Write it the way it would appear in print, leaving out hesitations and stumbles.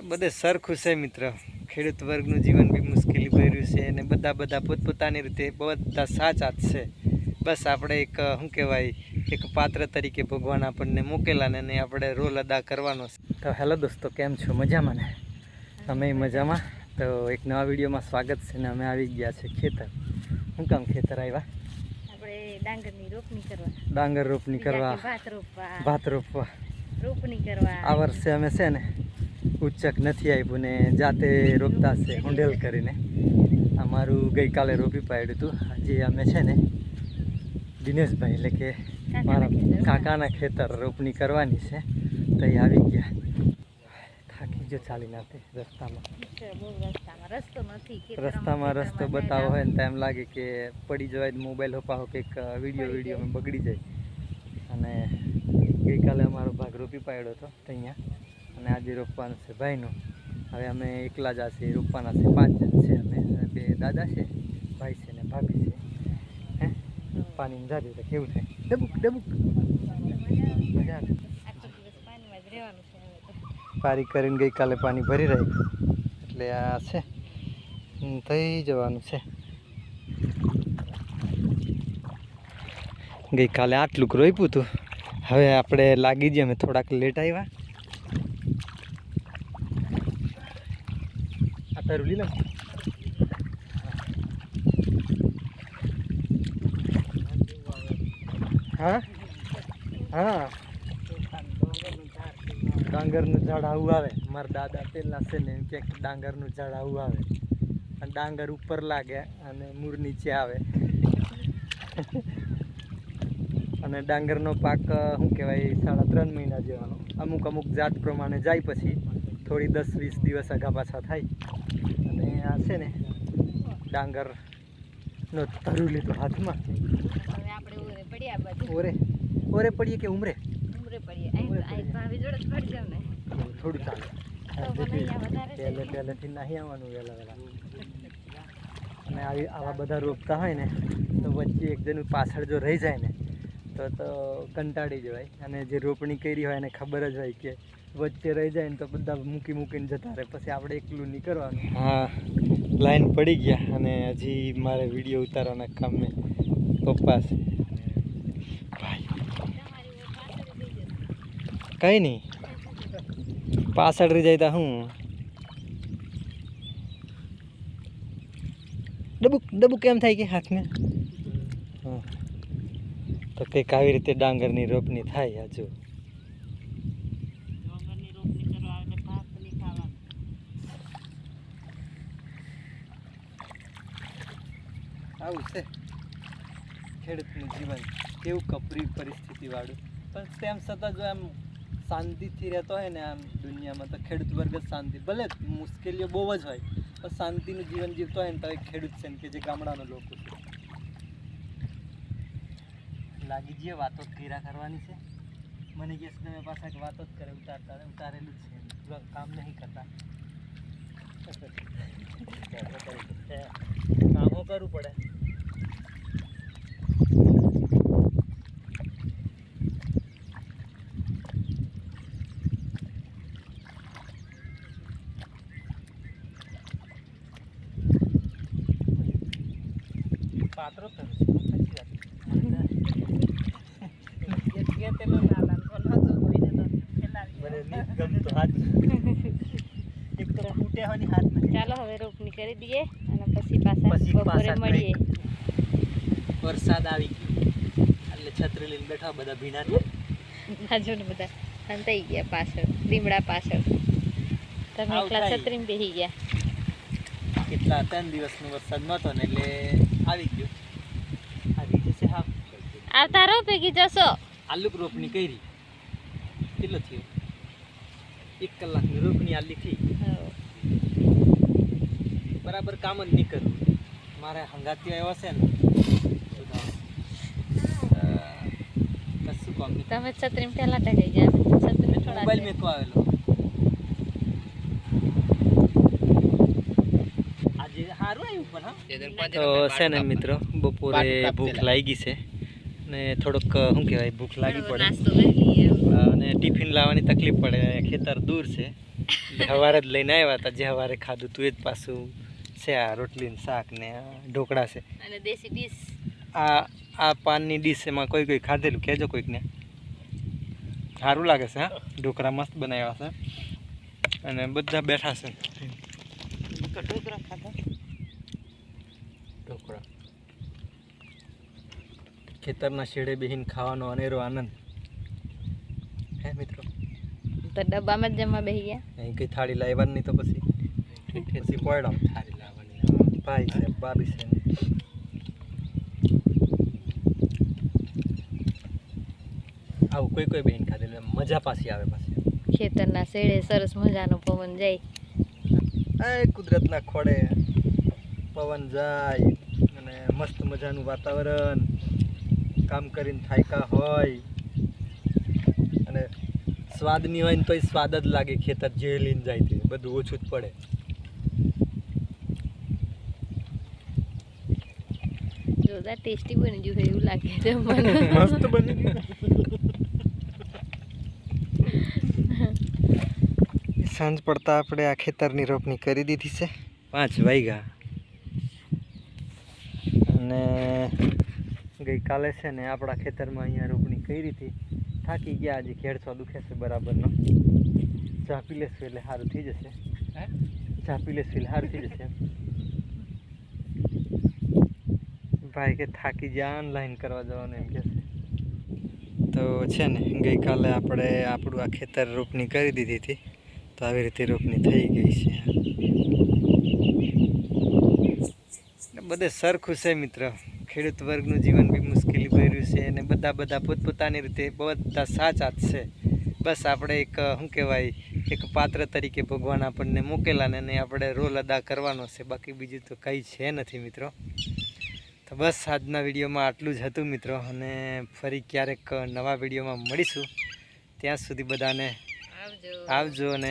બધે સરખું છે મિત્ર. ખેડૂત વર્ગનું જીવન બી મુશ્કેલી ભર્યું છે અને બધા પોતપોતાની રીતે બધા સાચા જ છે. બસ આપણે એક શું કહેવાય એક પાત્ર તરીકે ભગવાન આપણને મૂકેલા ને આપણે રોલ અદા કરવાનો છે. તો હેલો દોસ્તો, કેમ છો? મજામાં ને? અમે મજામાં. તો એક નવા વિડીયોમાં સ્વાગત છે ને અમે આવી ગયા છે ખેતર. શું કામ ખેતર આવ્યા? ડાંગર રોપણી કરવા, ભાત રોપવા. આ વર્ષે અમે છે ને ઉચ્ચક નથી આપ્યું ને જાતે રોપતા છે ઊંડેલ કરીને. અમારું ગઈકાલે રોપી પાડ્યું હતું. આજે અમે છે ને દિનેશભાઈ એટલે કે મારા કાકાના ખેતર રોપણી કરવાની છે. તો એ આવી ગયા. થાકી જો ચાલી નાખે રસ્તામાં રસ્તો બતાવો હોય ને તો એમ લાગે કે પડી જવાય, મોબાઈલ હોપાવો કંઈક વિડીયો બગડી જાય. અને ગઈકાલે અમારો ભાગ રોપી પાડ્યો હતો તો અહીંયા, અને આજે રોપવાનું છે ભાઈનું. હવે અમે એકલા જ હશે રોપવાના છે. 5 જણ છે અમે, 2 દાદા છે, ભાઈ છે ને ભાભી છે. હે પાણીમાં જાજે તો કેવું થાય? ડબુક મજા આવે. પારી કરીને ગઈકાલે પાણી ભરી રાખ્યું એટલે આ છે થઈ જવાનું છે. ગઈકાલે આટલું રોપ્યું હતું. હવે આપણે લાગી જઈએ. અમે થોડાક લેટ આવ્યા. આ તારું લીલા હા હા ડાંગરનું ઝાડ આવું આવે. મારા દાદા પેલા છે ને એમ કે ડાંગરનું ઝાડ આવું આવે અને ડાંગર ઉપર લાગે અને મૂળ નીચે આવે. અને ડાંગરનો પાક શું કહેવાય 3.5 મહિના જેવાનો. અમુક જાત પ્રમાણે જાય, પછી થોડી 10-20 દિવસ આગા પાછા થાય. અને આ છે ને ડાંગરનો ધરું લીધું હાથમાં. ઓરે પડીએ કે ઉમરે થોડું ચાલે. પહેલેથી નહીં આવવાનું વહેલા. અને આવા બધા રોપતા હોય ને તો વચ્ચે એક જણ પાછળ જો રહી જાય ને તો કંટાળી જવાય. અને જે રોપણી કરી હોય એને ખબર જ હોય કે વચ્ચે રહી જાય ને તો બધા મૂકીને જતા રહે, પછી આપણે એકલું નહીં કરવાનું. હા, લાઈન પડી ગયા અને હજી મારે વિડીયો ઉતારવાના કામને પપ્પા છે. કંઈ નહીં, પાછળ રહી જાય તો હું ડબુક કેમ થાય કે હાથમાં. હા, તો કંઈક આવી રીતે ડાંગરની રોપણી થાય. હજુ આવું છે ખેડૂતનું જીવન, કેવું કપરી પરિસ્થિતિ વાળું. પણ તેમ છતાં જો એમ શાંતિથી રહેતો હોય ને આમ દુનિયામાં, તો ખેડૂત વર્ગ જ શાંતિ. ભલે મુશ્કેલીઓ બહુ જ હોય પણ શાંતિનું જીવન જીવતો હોય ને તો એ ખેડૂત છે ને કે જે ગામડાના લોકો છે. લાગી જઈએ વાતો કર્યા કરવાની છે. મને કહે છે તમે પાછા કે વાતો જ કરે, ઉતારેલું જ છે, કામ નહીં કરતા. કામો કરવું પડે. પાત્રો તો ચાલો હવે રોપણી કરી દઈએ અને પછી પાછા મળીએ. વરસાદ આવી ગયો એટલે છત્રી લઈને બેઠા બધા ભીના બાજુ ને બધા સંતાઈ ગયા પાછળ લીમડા પાછળ. તમે એકલા છત્રી બેસી ગયા. કેટલા 3 દિવસનો વરસાદ નહોતો ને એટલે આવી ગયો. આવી જશે. હા, આવતા રહો ભેગી જશો. આલુ રોપણી કરી કેટલો થયો? 1 કલાકની રોપણી આલી થઈ. બરાબર કામ જ નહીં કરવું. મારે હંગાતી આવ્યો છે ને કશું કામ નહીં. તમે છત્રી પહેલા ટકાઈ ગયા. છત્રી થોડા મોબાઈલ મેકો આવેલો આજે સારું આવ્યું. પણ હા, તો છે ને મિત્રો બપોરે ભૂખ લાગી છે ને થોડોક શું કહેવાય ભૂખ લાગી પડે અને ટિફિન લાવવાની તકલીફ પડે. ખેતર દૂર છે સવારે જ લઈને આવ્યા હતા, જે સવારે ખાધું તું એ જ પાછું છે. આ રોટલી ને શાક ને આ ઢોકળા છે. અને દેશી ડીશ. આ પાનની ડીશ એમાં કોઈ ખાધેલું કહેજો કોઈકને. સારું લાગે છે. હા, ઢોકળા મસ્ત બનાવ્યા છે અને બધા બેઠા છે. ઢોકળા ખાધા, ઢોકળા ખેતરના શેડે બેહીને ખાવાનો અનેરો આનંદ હે મિત્રો. તો ડબ્બામાં જ જમવા બેસી ગયા. અહીં કઈ થાળી લાવવાની નહીં તો પછી પોયડા થાળી લાવવાની. ભાઈ છે, ભાભી છે. આવું કોઈ બેન ખાધેલું મજા પાછી આવે. પાછી ખેતરના શેડે સરસ મજાનો પવન જાય. કુદરતના ખોળે પવન જાય અને મસ્ત મજાનું વાતાવરણ. કામ કરીને થાયકા હોય અને સ્વાદની હોય ને તોય સ્વાદ જ લાગે. ખેતર જે લઈને જાય તે બધું ઓછું જ પડે. જોરદાર ટેસ્ટી બની ગયું એવું લાગે જમવાનું. મસ્ત બની ગયું. સાંજ પડતા આપણે આ ખેતરની રોપણી કરી દીધી છે. 5 વાગ્યા અને ગઈકાલે છે ને આપણા ખેતરમાં અહીંયા રોપણી કરી હતી. થાકી ગયા, આજે ખેડછો દુખે છે બરાબરનો. ચા પી લેશું એટલે સારું થઈ જશે. ચા પી લેશું એટલે સારું થઈ જશે. ભાઈ કે થાકી ગયા, ઓનલાઈન કરવા જવાનું એમ કે છે. તો છે ને ગઈકાલે આપણે આપણું આ ખેતર રોપણી કરી દીધી હતી. તો આવી રીતે રોપણી થઈ ગઈ છે. બધે સરખું છે મિત્રો. ખેડૂત વર્ગનું જીવન બી મુશ્કેલી ભર્યું છે અને બધા પોતપોતાની રીતે બધા સાચા જ છે. બસ આપણે એક શું કહેવાય, એક પાત્ર તરીકે ભગવાન આપણને મૂકેલા ને આપણે રોલ અદા કરવાનો છે. બાકી બીજું તો કંઈ છે નથી મિત્રો. તો બસ આજના વિડીયોમાં આટલું જ હતું મિત્રો, અને ફરી ક્યારેક નવા વિડીયોમાં મળીશું. ત્યાં સુધી બધાને આવજો અને